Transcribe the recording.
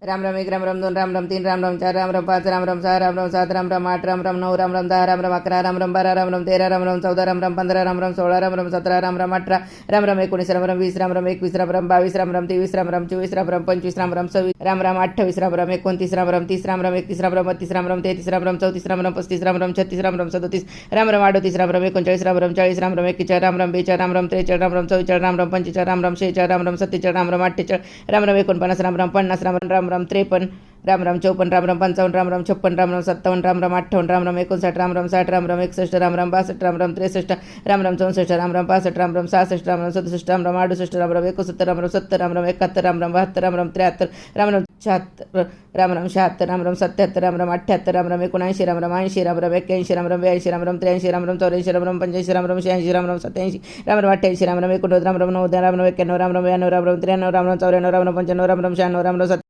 Ram Ram 1 Ram Ram 2 Ram Ram 3 Ram Ram 4 Ram Ram 5 Ram Ram 6 Ram Ram 7 Ram Ram 8 Ram Ram 9 Ram Ram 10 Ram Ram 11 Ram Ram 12 Ram Ram 13 Ram Ram 14 Ram Ram 15 Ram Ram 16 Ram Ram 17 Ram Ram 18 Ram Ram 19 Ram Ram 20 Ram Ram 21 Ram Ram 22 Ram Ram 23 Ram Ram 24 Ram Ram 25 Ram Ram 26 Ram Ram 28 Ram Ram 29 Ram Ram 30 Ram Ram 31 Ram Ram 32 Ram Ram 33 Ram Ram 34 Ram Ram 35 Ram Ram 36 Ram Ram 37 Ram Ram 38 Ram Ram 39 Ram Ram 40 Ram Ram 41 Ram Ram 42 Ram Ram 43 Ram Ram 44 Ram Ram 45 Ram Ram 46 Ram Ram 47 Ram Ram 48 Ram Ram 49 Ram Ram 50 Ram Ram 53 Ram Ram 54 Ram Ram 55 Ram Ram 56 Ram Ram 57 Ram Ram 58 Ram Ram 59 Ram Ram 60 Ram Ram 61 Ram Ram 62 Ram Ram 63 Ram Ram 64 Ram Ram 65 Ram Ram 66 Ram Ram 67 Ram Ram 68 Ram Ram 69 Ram Ram 70 Ram Ram 71 Ram Ram 72 Ram Ram 73 Ram Ram 76 Ram Ram 76 Ram Ram 77 Ram Ram 78 Ram Ram 79 Ram Ram 80 Ram Ram 81 Ram Ram 82 Ram Ram 83 Ram Ram 84 Ram Ram 85 Ram Ram 86 Ram Ram 87 Ram Ram 88 Ram Ram 89 Ram Ram 90 Ram Ram 91 Ram Ram 92 Ram Ram 93 Ram Ram 94 Ram Ram 95 Ram Ram 96 Ram Ram